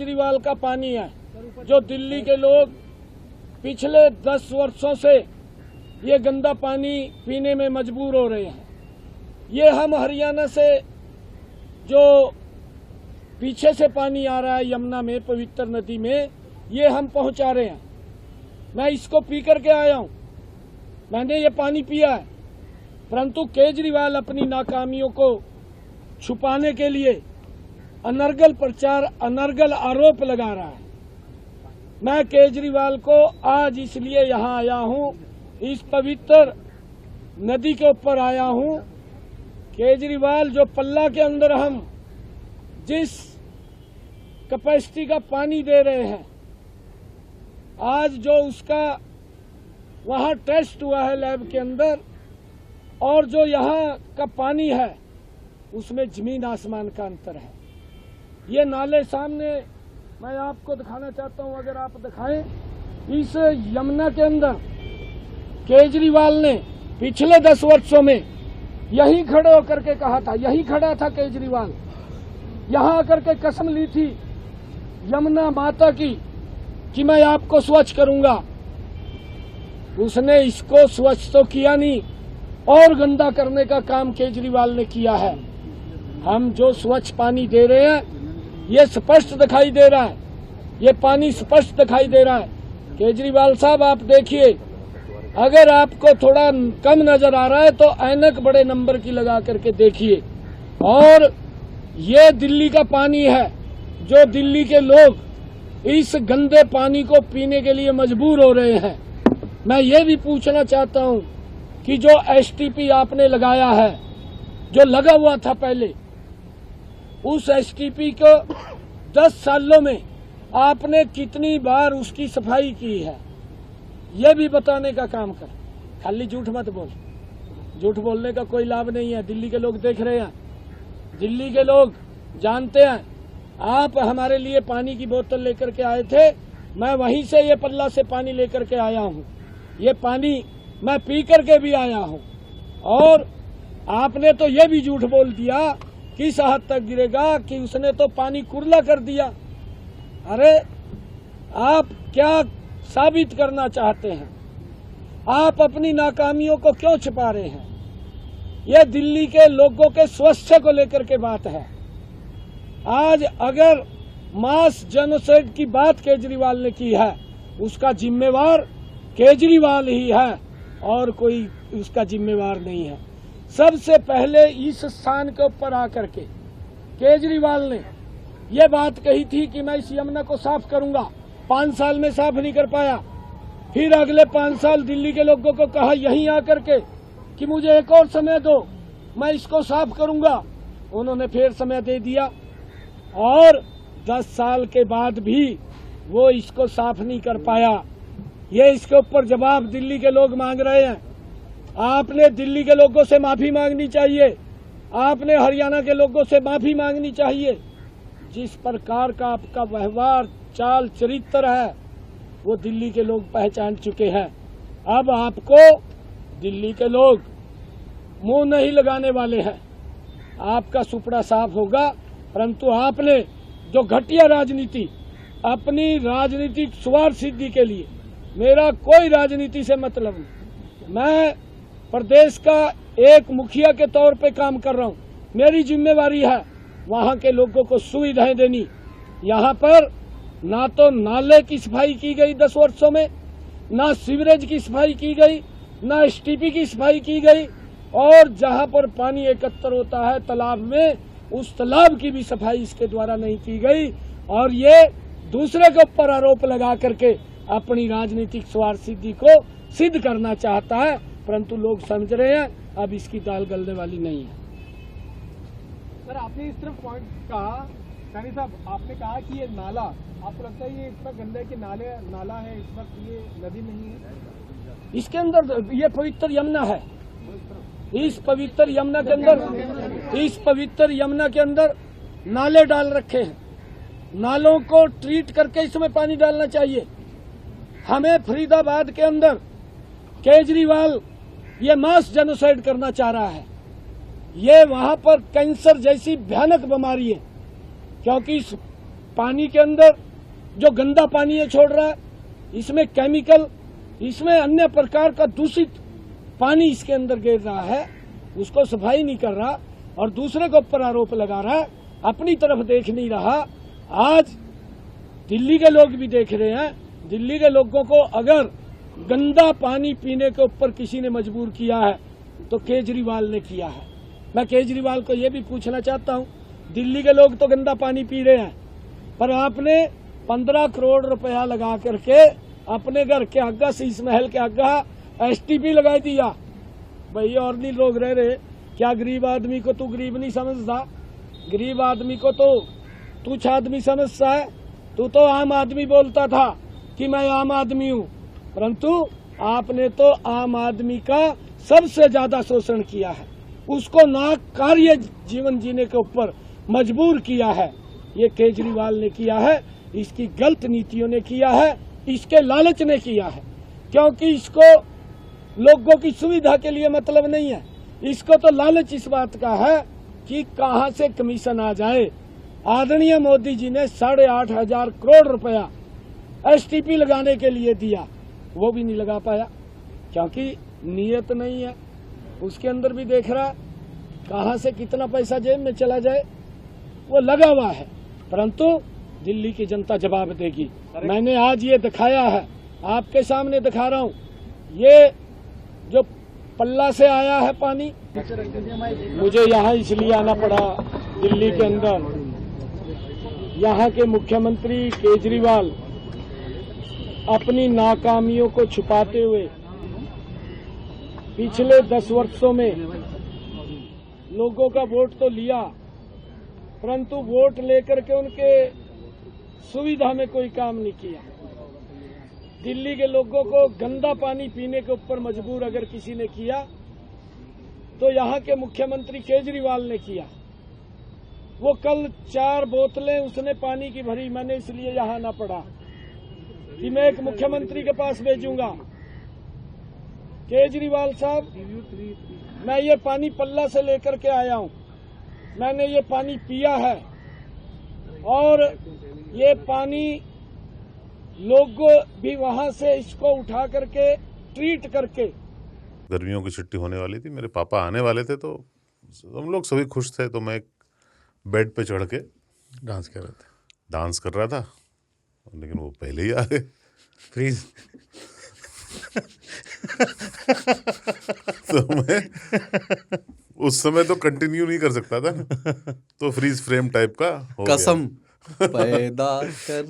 केजरीवाल का पानी है, जो दिल्ली के लोग पिछले 10 वर्षों से ये गंदा पानी पीने में मजबूर हो रहे हैं। ये हम हरियाणा से जो पीछे से पानी आ रहा है यमुना में, पवित्र नदी में, ये हम पहुंचा रहे हैं। मैं इसको पी करके आया हूं, मैंने ये पानी पिया है, परंतु केजरीवाल अपनी नाकामियों को छुपाने के लिए अनर्गल प्रचार, अनर्गल आरोप लगा रहा है। मैं केजरीवाल को आज इसलिए यहां आया हूं, इस पवित्र नदी के ऊपर आया हूं। केजरीवाल, जो पल्ला के अंदर हम जिस कैपेसिटी का पानी दे रहे हैं, आज जो उसका वहां टेस्ट हुआ है लैब के अंदर, और जो यहाँ का पानी है उसमें जमीन आसमान का अंतर है। ये नाले सामने मैं आपको दिखाना चाहता हूं, अगर आप दिखाएं। इस यमुना के अंदर केजरीवाल ने पिछले 10 वर्षों में यहीं खड़े होकर के कहा था, यहीं खड़ा था केजरीवाल, यहां आकर के कसम ली थी यमुना माता की कि मैं आपको स्वच्छ करूंगा। उसने इसको स्वच्छ तो किया नहीं, और गंदा करने का काम केजरीवाल ने किया है। हम जो स्वच्छ पानी दे रहे हैं ये स्पष्ट दिखाई दे रहा है, ये पानी स्पष्ट दिखाई दे रहा है। केजरीवाल साहब, आप देखिए, अगर आपको थोड़ा कम नजर आ रहा है तो ऐनक बड़े नंबर की लगा करके देखिए। और ये दिल्ली का पानी है, जो दिल्ली के लोग इस गंदे पानी को पीने के लिए मजबूर हो रहे हैं। मैं ये भी पूछना चाहता हूं कि जो एसटीपी आपने लगाया है, जो लगा हुआ था पहले, उस एसटीपी को 10 सालों में आपने कितनी बार उसकी सफाई की है, ये भी बताने का काम कर। खाली झूठ मत बोल, झूठ बोलने का कोई लाभ नहीं है। दिल्ली के लोग देख रहे हैं, दिल्ली के लोग जानते हैं। आप हमारे लिए पानी की बोतल लेकर के आए थे, मैं वहीं से ये पल्ला से पानी लेकर के आया हूं। ये पानी मैं पी करके भी आया हूं। और आपने तो ये भी झूठ बोल दिया किस हद तक गिरेगा कि उसने तो पानी कुरला कर दिया। अरे आप क्या साबित करना चाहते हैं? आप अपनी नाकामियों को क्यों छिपा रहे हैं? ये दिल्ली के लोगों के स्वास्थ्य को लेकर के बात है। आज अगर मास जेनोसाइड की बात केजरीवाल ने की है, उसका जिम्मेवार केजरीवाल ही है और कोई उसका जिम्मेवार नहीं है। सबसे पहले इस स्थान के ऊपर आकर के केजरीवाल ने यह बात कही थी कि मैं इस यमुना को साफ करूंगा। 5 साल में साफ नहीं कर पाया। फिर अगले 5 साल दिल्ली के लोगों को कहा यहीं आकर के कि मुझे एक और समय दो, मैं इसको साफ करूंगा। उन्होंने फिर समय दे दिया और 10 साल के बाद भी वो इसको साफ नहीं कर पाया। ये इसके ऊपर जवाब दिल्ली के लोग मांग रहे हैं। आपने दिल्ली के लोगों से माफी मांगनी चाहिए, आपने हरियाणा के लोगों से माफी मांगनी चाहिए। जिस प्रकार का आपका व्यवहार, चाल, चरित्र है, वो दिल्ली के लोग पहचान चुके हैं। अब आपको दिल्ली के लोग मुंह नहीं लगाने वाले हैं, आपका सुपड़ा साफ होगा। परंतु आपने जो घटिया राजनीति, अपनी राजनीतिक स्वार्थ सिद्धि के लिए, मेरा कोई राजनीति से मतलब नहीं, मैं प्रदेश का एक मुखिया के तौर पे काम कर रहा हूं। मेरी जिम्मेवारी है वहां के लोगों को सुविधाएं देनी। यहां पर ना तो नाले की सफाई की गई 10 वर्षों में, ना सीवरेज की सफाई की गई, ना एसटीपी की सफाई की गई, और जहां पर पानी एकत्र होता है तालाब में, उस तालाब की भी सफाई इसके द्वारा नहीं की गई। और ये दूसरे के ऊपर आरोप लगा करके अपनी राजनीतिक स्वार्थ सिद्धि को सिद्ध करना चाहता है। परंतु लोग समझ रहे हैं अब इसकी दाल गलने वाली नहीं है। सर, आपने इस तरफ पॉइंट कहा, सैनी साहब, आपने कहा कि ये नाला, आपको लगता है ये इतना गंदा है कि नाला है, इस वक्त ये नदी नहीं है? इसके अंदर ये पवित्र यमुना है। इस पवित्र यमुना के अंदर, इस पवित्र यमुना के अंदर नाले डाल रखे हैं। नालों को ट्रीट करके इसमें पानी डालना चाहिए। हमें फरीदाबाद के अंदर केजरीवाल ये मास जेनोसाइड करना चाह रहा है। ये वहां पर कैंसर जैसी भयानक बीमारी है, क्योंकि पानी के अंदर जो गंदा पानी ये छोड़ रहा है, इसमें केमिकल, इसमें अन्य प्रकार का दूषित पानी इसके अंदर गिर रहा है, उसको सफाई नहीं कर रहा और दूसरे के ऊपर आरोप लगा रहा है, अपनी तरफ देख नहीं रहा। आज दिल्ली के लोग भी देख रहे हैं, दिल्ली के लोगों को अगर गंदा पानी पीने के ऊपर किसी ने मजबूर किया है तो केजरीवाल ने किया है। मैं केजरीवाल को ये भी पूछना चाहता हूँ, दिल्ली के लोग तो गंदा पानी पी रहे हैं, पर आपने 15 करोड़ रुपया लगा करके अपने घर के आगे, शीश महल के आगे STP लगा दिया। भाई और नहीं लोग रह रहे, क्या गरीब आदमी को तू गरीब नहीं समझता? गरीब आदमी को तो तुच्छ आदमी समझता है। तू तो आम आदमी बोलता था कि मैं आम आदमी हूँ, परंतु आपने तो आम आदमी का सबसे ज्यादा शोषण किया है, उसको नाकार्य जीवन जीने के ऊपर मजबूर किया है। ये केजरीवाल ने किया है, इसकी गलत नीतियों ने किया है, इसके लालच ने किया है, क्योंकि इसको लोगों की सुविधा के लिए मतलब नहीं है, इसको तो लालच इस बात का है कि कहां से कमीशन आ जाए। आदरणीय मोदी जी ने 8,500 करोड़ रुपया STP लगाने के लिए दिया, वो भी नहीं लगा पाया क्योंकि नीयत नहीं है। उसके अंदर भी देख रहा कहां से कितना पैसा जेब में चला जाए, वो लगा हुआ है, परंतु दिल्ली की जनता जवाब देगी। मैंने आज ये दिखाया है, आपके सामने दिखा रहा हूँ, ये जो पल्ला से आया है पानी, मुझे यहाँ इसलिए आना पड़ा दिल्ली के अंदर। यहाँ के मुख्यमंत्री केजरीवाल अपनी नाकामियों को छुपाते हुए पिछले 10 वर्षों में लोगों का वोट तो लिया, परंतु वोट लेकर के उनके सुविधा में कोई काम नहीं किया। दिल्ली के लोगों को गंदा पानी पीने के ऊपर मजबूर अगर किसी ने किया तो यहाँ के मुख्यमंत्री केजरीवाल ने किया। वो कल 4 बोतलें उसने पानी की भरी, मैंने इसलिए यहाँ आना पड़ा कि मैं एक मुख्यमंत्री के पास भेजूंगा। केजरीवाल साहब, मैं ये पानी पल्ला से लेकर के आया हूँ, मैंने ये पानी पिया है और ये पानी लोग भी वहां से इसको उठा करके ट्रीट करके। गर्मियों की छुट्टी होने वाली थी, मेरे पापा आने वाले थे, तो हम लोग सभी खुश थे। तो मैं एक बेड पे चढ़ के डांस कर रहे थे, डांस कर रहा था, लेकिन वो पहले ही आ गए। फ्रीज। तो मैं उस समय तो कंटिन्यू नहीं कर सकता था ना, तो फ्रीज फ्रेम टाइप का हो गया। कसम पैदा कर